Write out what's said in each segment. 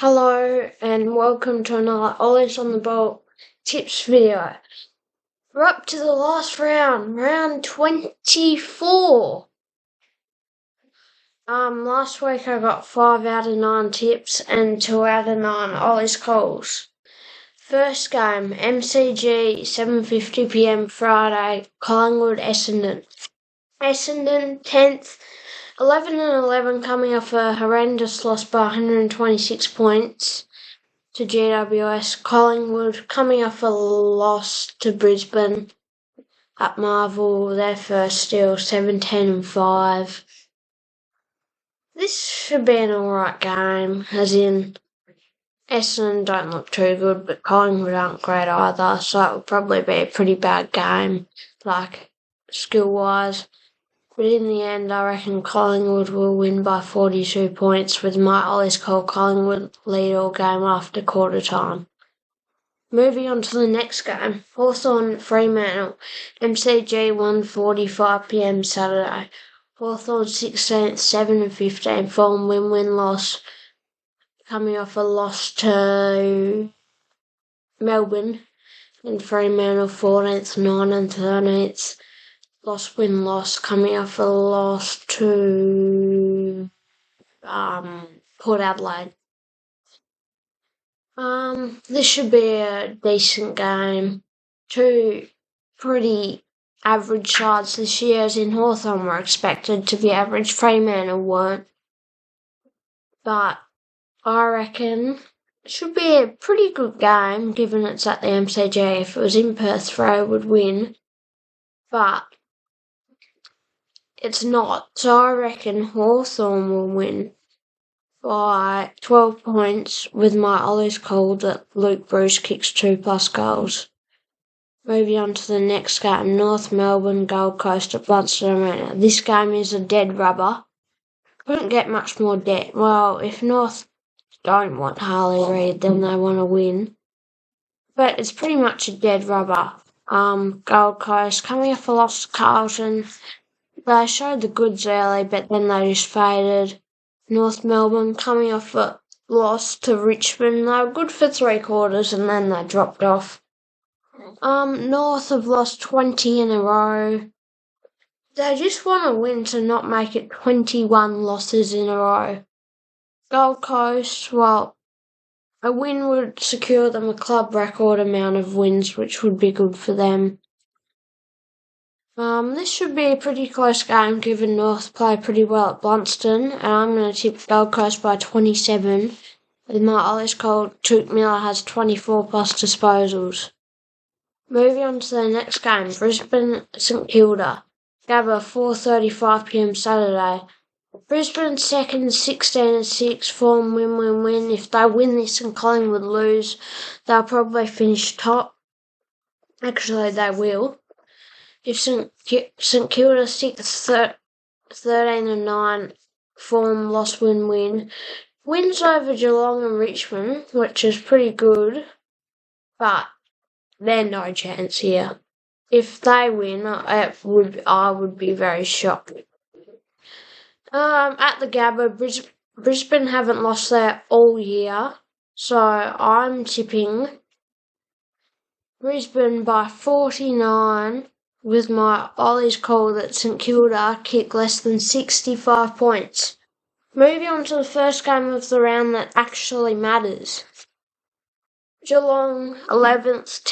Hello and welcome to another Ollies on the Ball tips video. We're up to the last round, round 24. Last week I got 5 out of 9 tips and 2 out of 9 Ollies calls. First game, MCG, 7:50pm Friday, Collingwood, Essendon. Essendon 10th, 11-11 coming off a horrendous loss by 126 points to GWS. Collingwood coming off a loss to Brisbane at Marvel, their first still, 7-10-5. This should be an alright game, as in Essendon don't look too good, but Collingwood aren't great either, so it will probably be a pretty bad game, skill-wise. But in the end, I reckon Collingwood will win by 42 points, with my Ollie's call Collingwood lead all game after quarter time. Moving on to the next game, Hawthorn Fremantle, MCG 1:45pm Saturday. Hawthorn 16th, 7-15 form win-loss, coming off a loss to Melbourne, and Fremantle 14th, 9-13th. Loss coming off a loss to Port Adelaide. This should be a decent game. Two pretty average sides this year, as in Hawthorn were expected to be average, Fremantle weren't. But I reckon it should be a pretty good game, given it's at the MCG. If it was in Perth, Freo would win. But it's not, so I reckon Hawthorn will win by 12 points, with my Ollie's call that Luke Bruce kicks 2+ goals. Moving on to the next game, North Melbourne, Gold Coast at Blunston Arena. This game is a dead rubber. Couldn't get much more dead. Well, if North don't want Harley Reid, then they want to win. But it's pretty much a dead rubber. Gold Coast coming off a loss to Carlton. They showed the goods early, but then they just faded. North Melbourne coming off a loss to Richmond. They were good for 3 quarters and then they dropped off. North have lost 20 in a row. They just want to win to not make it 21 losses in a row. Gold Coast, well, a win would secure them a club record amount of wins, which would be good for them. This should be a pretty close game, given North play pretty well at Blunston, and I'm going to tip Gold Coast by 27, with my Ollie's call Touk Miller has 24+ disposals. Moving on to the next game, Brisbane St Kilda, Gabba 4:35pm Saturday. Brisbane second, 16-6 form win. If they win this and Collingwood lose, they'll probably finish top. Actually, they will. If St Kilda 6th, 13-9 form loss win. Wins over Geelong and Richmond, which is pretty good, but they're no chance here. If they win, I would be very shocked. At the Gabba, Brisbane haven't lost there all year, so I'm tipping Brisbane by 49, with my Ollie's call that St Kilda kick less than 65 points. Moving on to the first game of the round that actually matters. Geelong 11th,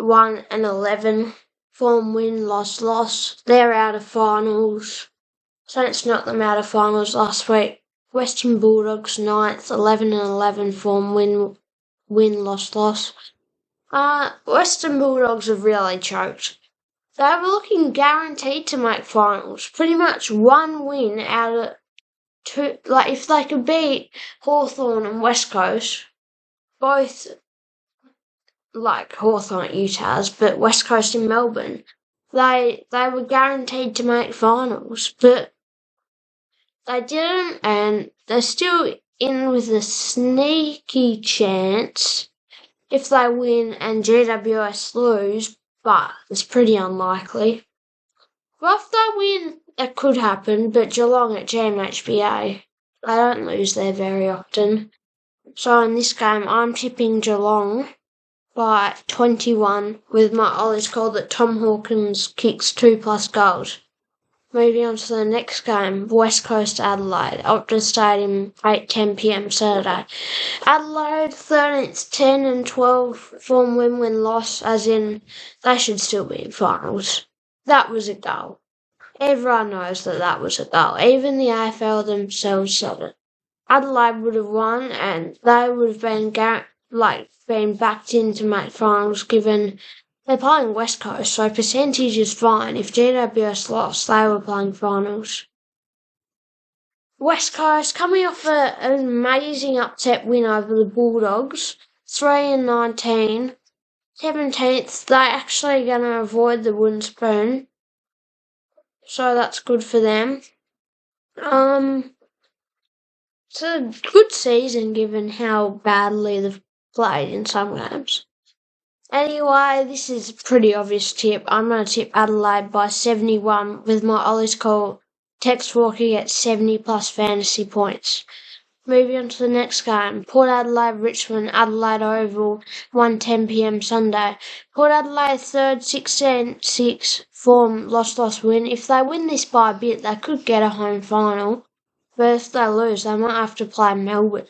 10-1-11 form win-loss. They're out of finals. Saints knocked them out of finals last week. Western Bulldogs 9th, 11-11 form win-loss. Western Bulldogs have really choked. They were looking guaranteed to make finals. Pretty much one win out of 2. If they could beat Hawthorn and West Coast, both Hawthorn at Utah's, but West Coast in Melbourne, they were guaranteed to make finals, but they didn't, and they're still in with a sneaky chance if they win and GWS lose, but it's pretty unlikely. Well, if they win, it could happen, but Geelong at GMHBA, they don't lose there very often. So in this game, I'm tipping Geelong by 21 with my Ollie's call that Tom Hawkins kicks 2+ goals. Moving on to the next game, West Coast Adelaide, Optus Stadium, 8:10 p.m. Saturday. Adelaide 13th, 10 and 12 form win-loss, as in they should still be in finals. That was a goal. Everyone knows that was a goal. Even the AFL themselves said it. Adelaide would have won, and they would have been backed in to make finals, given they're playing West Coast, so percentage is fine. If GWS lost, they were playing finals. West Coast coming off an amazing upset win over the Bulldogs, 3-19. 17th, they're actually going to avoid the wooden spoon, so that's good for them. It's a good season given how badly they've played in some games. Anyway, this is a pretty obvious tip. I'm going to tip Adelaide by 71 with my Ollie's call Tex Walker at 70+ fantasy points. Moving on to the next game. Port Adelaide, Richmond, Adelaide Oval, 1:10 p.m. Sunday. Port Adelaide third, 16-6 form, loss win. If they win this by a bit, they could get a home final. But if they lose, they might have to play Melbourne.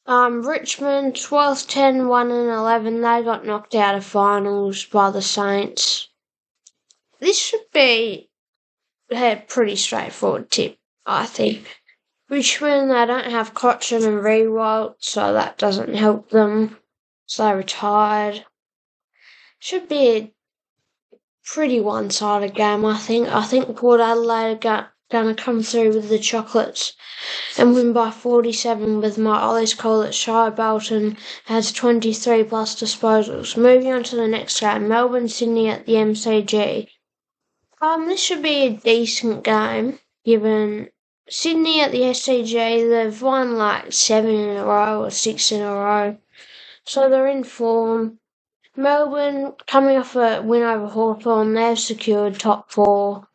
Richmond, 12th, 10, 1 and 11. They got knocked out of finals by the Saints. This should be a pretty straightforward tip, I think. Richmond, they don't have Cochin and Rewalt, so that doesn't help them. So they retired. Should be a pretty one-sided game, I think. I think Port Adelaide are going to come through with the chocolates and win by 47 with my Ollie's call that Shire Bolton has 23+ disposals. Moving on to the next game, Melbourne-Sydney at the MCG. This should be a decent game, given Sydney at the SCG, they've won 7 in a row or 6 in a row, so they're in form. Melbourne, coming off a win over Hawthorn, they've secured top 4.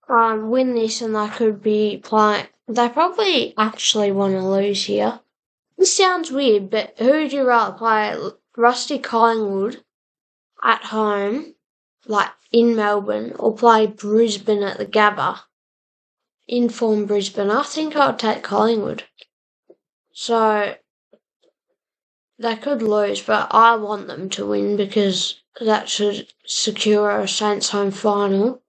Win this and they could be playing. They probably actually want to lose here. This sounds weird, but who would you rather play? Rusty Collingwood at home, in Melbourne, or play Brisbane at the Gabba? In form Brisbane. I think I'll take Collingwood. So they could lose, but I want them to win because that should secure a Saints home final.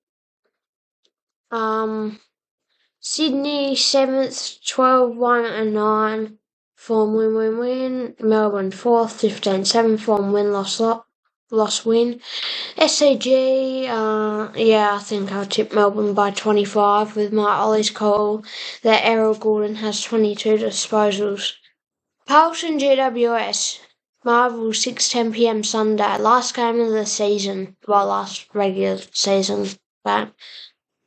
Sydney 7th, 12, 1 and 9. Form win. Melbourne 4th, 15, 7 form loss win. SCG, I think I'll tip Melbourne by 25 with my Ollie's call that Errol Gordon has 22 disposals. Carlton GWS, Marvel 6:10 p.m. Sunday, last game of the season, last regular season game.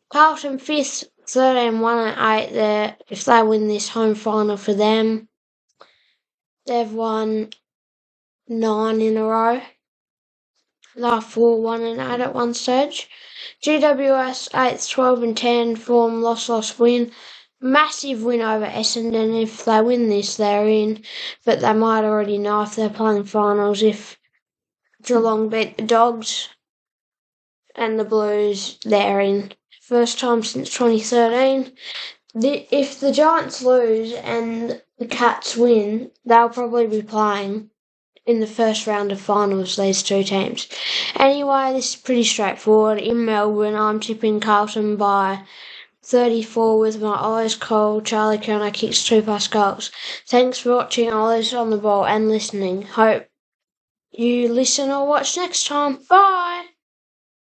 Carlton 5th, 13, 1 and 8 there. If they win this home final for them, they've won 9 in a row. They're 4, 1 and 8 at one stage. GWS 8th, 12 and 10, form loss win. Massive win over Essendon. If they win this, they're in. But they might already know if they're playing finals if Geelong beat the Dogs and the Blues, they're in. First time since 2013. If the Giants lose and the Cats win, they'll probably be playing in the first round of finals, these two teams. Anyway, this is pretty straightforward. In Melbourne, I'm tipping Carlton by 34 with my Ollie's call. Charlie Kerner kicks 2+ goals. Thanks for watching Ollie's on the Ball and listening. Hope you listen or watch next time. Bye!